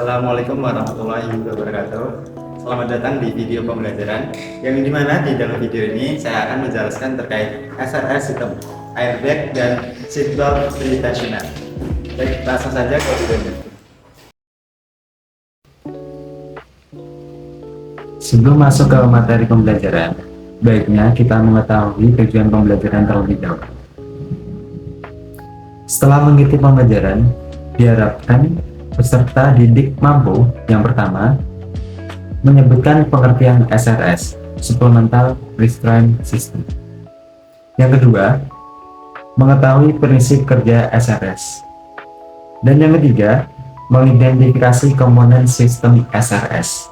Assalamualaikum warahmatullahi wabarakatuh. Selamat datang di video pembelajaran yang dimana di dalam video ini saya akan menjelaskan terkait SRS sistem airbag dan seatbelt pretensioner. Baik, langsung saja ke videonya. Sebelum masuk ke materi pembelajaran, baiknya kita mengetahui tujuan pembelajaran terlebih dahulu. Setelah mengikuti pembelajaran, diharapkan peserta didik mampu yang pertama menyebutkan pengertian SRS Supplemental Restraint System, yang kedua mengetahui prinsip kerja SRS, dan yang ketiga mengidentifikasi komponen sistem SRS,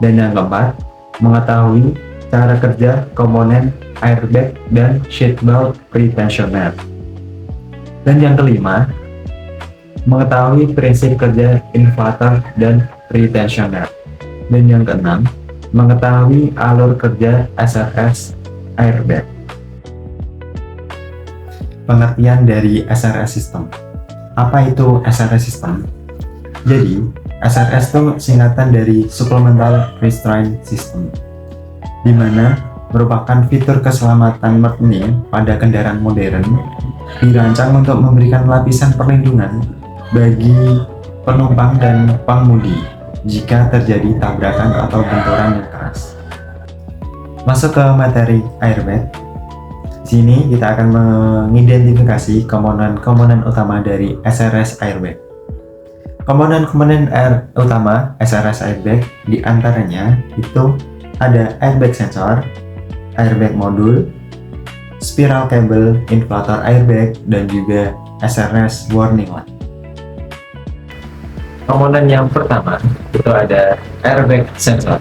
dan yang keempat mengetahui cara kerja komponen airbag dan seatbelt pretensioner, dan yang kelima mengetahui prinsip kerja inflator dan pretensioner, dan yang keenam mengetahui alur kerja SRS airbag. Pengertian dari SRS system. Apa itu SRS system? Jadi SRS itu singkatan dari Supplemental Restraint System, di mana merupakan fitur keselamatan murni pada kendaraan modern dirancang untuk memberikan lapisan perlindungan bagi penumpang dan pengemudi jika terjadi tabrakan atau benturan yang keras. Masuk ke materi airbag. Sini kita akan mengidentifikasi komponen-komponen utama dari SRS airbag. Komponen-komponen utama SRS airbag diantaranya itu ada airbag sensor, airbag modul, spiral cable, inflator airbag, dan juga SRS warning light. Komponen yang pertama itu ada airbag sensor.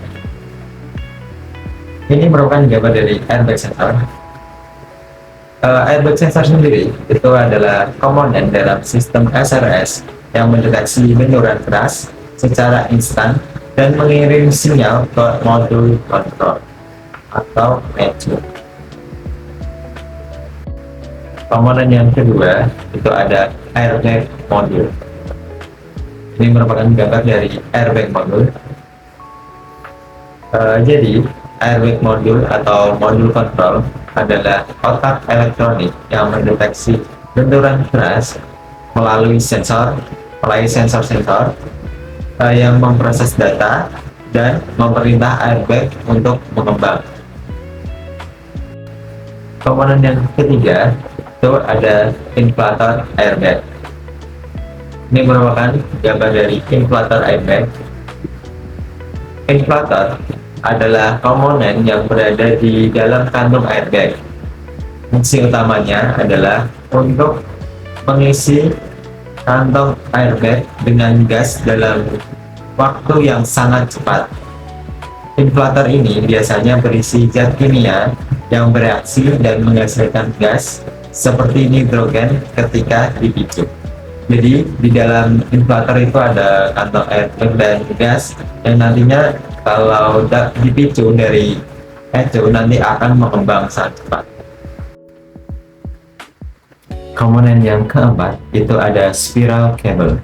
Ini merupakan gambar dari airbag sensor. Airbag sensor sendiri itu adalah komponen dalam sistem SRS yang mendeteksi benturan keras secara instan dan mengirim sinyal ke modul kontrol atau ECU. Komponen yang kedua itu ada airbag modul. Ini merupakan gambar dari airbag modul. Jadi airbag modul atau modul kontrol adalah otak elektronik yang mendeteksi benturan keras melalui sensor-sensor yang memproses data dan memerintah airbag untuk mengembang. Komponen yang ketiga itu ada inflator airbag. Ini merupakan gambar dari inflator airbag. Inflator adalah komponen yang berada di dalam kantung airbag. Fungsi utamanya adalah untuk mengisi kantong airbag dengan gas dalam waktu yang sangat cepat. Inflator ini biasanya berisi zat kimia yang bereaksi dan menghasilkan gas seperti nitrogen ketika dipicu. Jadi di dalam inflator itu ada kantong airbag dan gas yang nantinya kalau dipicu dari ECU nanti akan mengembang sangat cepat. Komponen yang keempat itu ada spiral cable.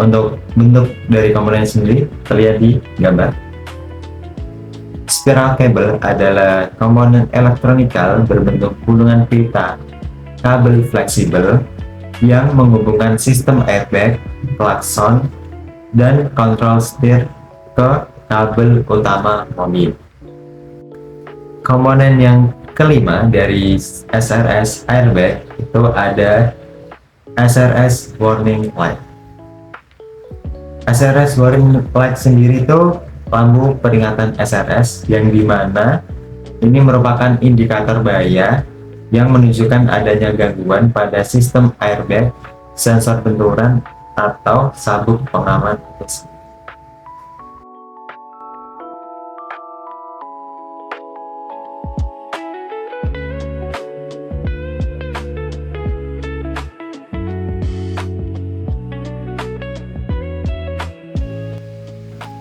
Untuk bentuk dari komponen sendiri terlihat di gambar. Spiral cable adalah komponen elektronikal berbentuk gulungan pita kabel fleksibel yang menghubungkan sistem airbag, klakson, dan kontrol setir ke kabel utama mobil. Komponen yang kelima dari SRS airbag itu ada SRS warning light. SRS warning light sendiri itu lampu peringatan SRS yang dimana ini merupakan indikator bahaya yang menunjukkan adanya gangguan pada sistem airbag, sensor benturan, atau sabuk pengaman mesin.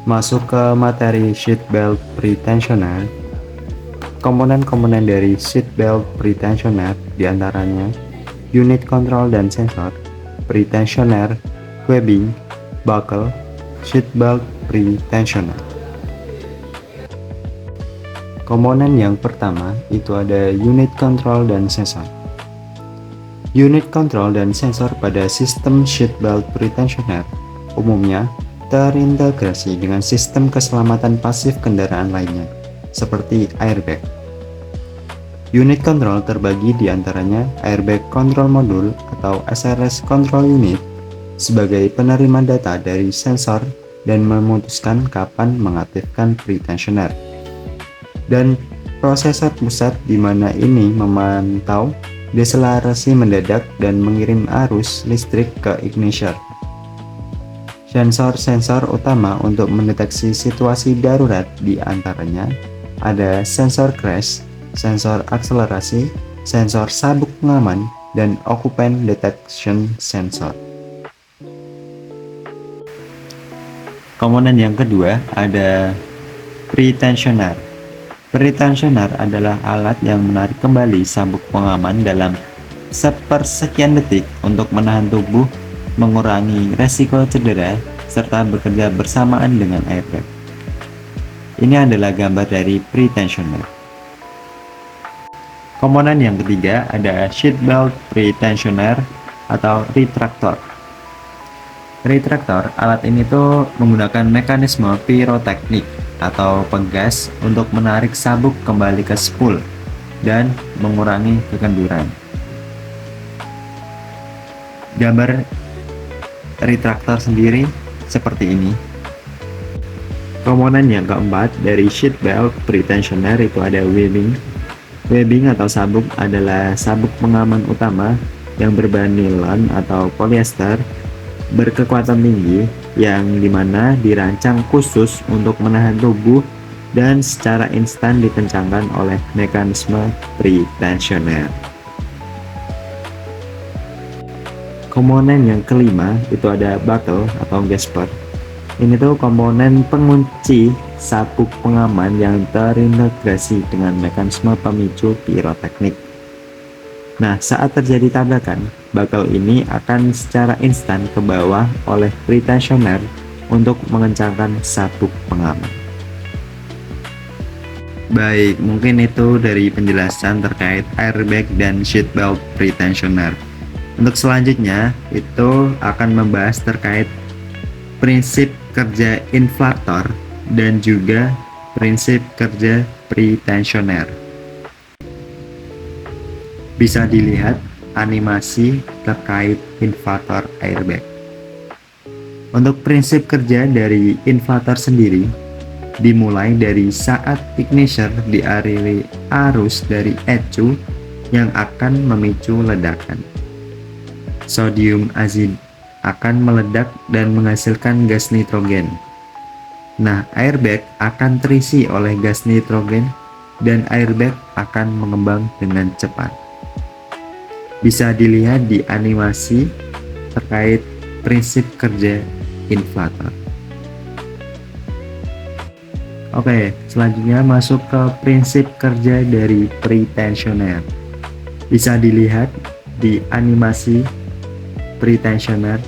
Masuk ke materi seatbelt pretensioner. Komponen-komponen dari seatbelt pretensioner diantaranya unit kontrol dan sensor, pretensioner, webbing, buckle, seatbelt pretensioner. Komponen yang pertama itu ada unit control dan sensor. Unit control dan sensor pada sistem seatbelt pretensioner umumnya terintegrasi dengan sistem keselamatan pasif kendaraan lainnya, seperti airbag. Unit control terbagi di antaranya airbag control module atau SRS control unit sebagai penerima data dari sensor dan memutuskan kapan mengaktifkan pretensioner. Dan prosesor pusat di mana ini memantau deselerasi mendadak dan mengirim arus listrik ke ignition. Sensor-sensor utama untuk mendeteksi situasi darurat di antaranya ada sensor crash, sensor akselerasi, sensor sabuk pengaman, dan occupant detection sensor. Komponen yang kedua ada pretensioner. Pretensioner adalah alat yang menarik kembali sabuk pengaman dalam sepersekian detik untuk menahan tubuh, mengurangi resiko cedera, serta bekerja bersamaan dengan airbag. Ini adalah gambar dari pretensioner. Komponen yang ketiga ada seatbelt pretensioner atau retractor. Retractor, alat ini tuh menggunakan mekanisme piroteknik atau penggas untuk menarik sabuk kembali ke spool dan mengurangi kekenduran. Gambar retractor sendiri seperti ini. Komponen yang keempat dari seatbelt pretensioner itu ada webbing. Webbing atau sabuk adalah sabuk pengaman utama yang berbahan nilon atau polyester berkekuatan tinggi yang dimana dirancang khusus untuk menahan tubuh dan secara instan dikencangkan oleh mekanisme pretensioner. Komponen yang kelima itu ada buckle atau gasper. Ini tuh komponen pengunci sabuk pengaman yang terintegrasi dengan mekanisme pemicu piroteknik. Nah, saat terjadi tabrakan, buckle ini akan secara instan ke bawah oleh pretensioner untuk mengencangkan sabuk pengaman. Baik, mungkin itu dari penjelasan terkait airbag dan seatbelt pretensioner. Untuk selanjutnya, itu akan membahas terkait prinsip kerja inflator dan juga prinsip kerja pretensioner. Bisa dilihat animasi terkait inflator airbag. Untuk prinsip kerja dari inflator sendiri dimulai dari saat ignition dialiri arus dari ECU yang akan memicu ledakan. Sodium azid akan meledak dan menghasilkan gas nitrogen. Nah, airbag akan terisi oleh gas nitrogen dan airbag akan mengembang dengan cepat. Bisa dilihat di animasi terkait prinsip kerja inflator. Oke, selanjutnya masuk ke prinsip kerja dari pretensioner. Bisa dilihat di animasi pretensioner.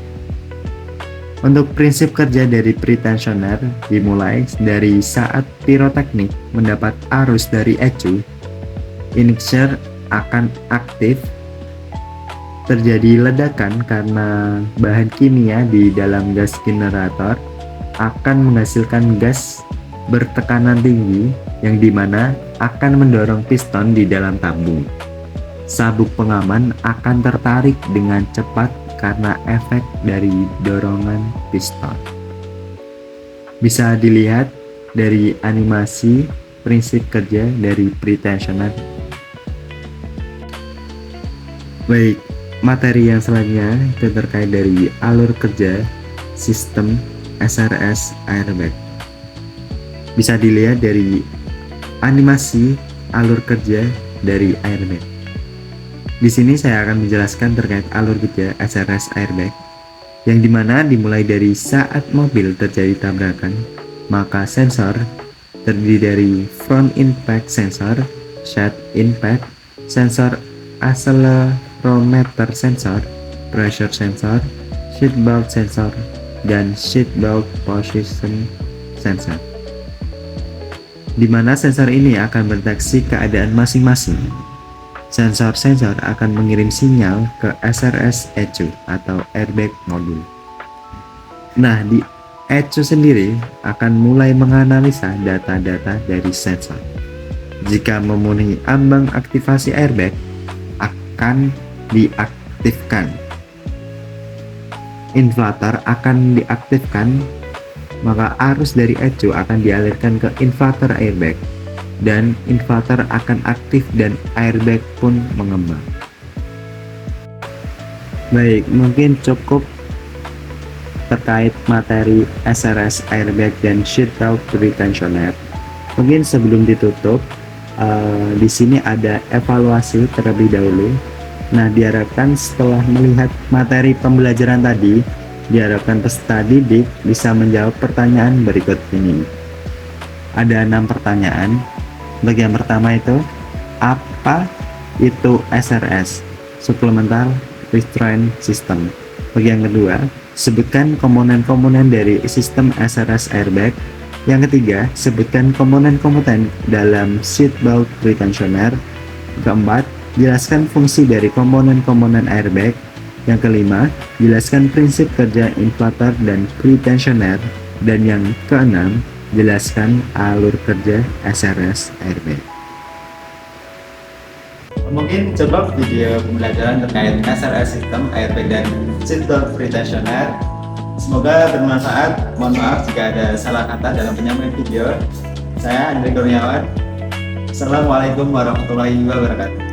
Untuk prinsip kerja dari pretensioner dimulai dari saat piroteknik mendapat arus dari ECU, ignition akan aktif. Terjadi ledakan karena bahan kimia di dalam gas generator akan menghasilkan gas bertekanan tinggi yang dimana akan mendorong piston di dalam tabung. Sabuk pengaman akan tertarik dengan cepat karena efek dari dorongan piston. Bisa dilihat dari animasi prinsip kerja dari pretensioner. Baik, materi yang selanjutnya itu terkait dari alur kerja sistem SRS airbag. Bisa dilihat dari animasi alur kerja dari airbag. Di sini saya akan menjelaskan terkait alur kerja SRS airbag, yang dimana dimulai dari saat mobil terjadi tabrakan, maka sensor terdiri dari front impact sensor, side impact sensor, accelerometer sensor, pressure sensor, seatbelt sensor, dan seatbelt position sensor, di mana sensor ini akan mendeteksi keadaan masing-masing. Sensor-sensor akan mengirim sinyal ke SRS ECU atau airbag module. Nah, di ECU sendiri akan mulai menganalisa data-data dari sensor. Jika memenuhi ambang aktivasi airbag, akan diaktifkan. Inflator akan diaktifkan, maka arus dari ECU akan dialirkan ke inflator airbag, dan inflator akan aktif dan airbag pun mengembang. Baik, mungkin cukup terkait materi SRS airbag dan seatbelt retentioner. Mungkin sebelum ditutup, di sini ada evaluasi terlebih dahulu. Nah, diharapkan setelah melihat materi pembelajaran tadi, diharapkan peserta didik bisa menjawab pertanyaan berikut ini. Ada 6 pertanyaan. Untuk yang pertama itu, apa itu SRS? Supplemental Restraint System. Bagi yang kedua, sebutkan komponen-komponen dari sistem SRS airbag. Yang ketiga, sebutkan komponen-komponen dalam seatbelt retentioner. Keempat, jelaskan fungsi dari komponen-komponen airbag. Yang kelima, jelaskan prinsip kerja inflator dan retentioner. Dan yang keenam, jelaskan alur kerja SRS airbag. Mungkin coba video pembelajaran terkait SRS sistem airbag dan seatbelt retentioner. Semoga bermanfaat. Mohon maaf jika ada salah kata dalam penyampaian video. Saya Andri Kurniawan. Assalamualaikum warahmatullahi wabarakatuh.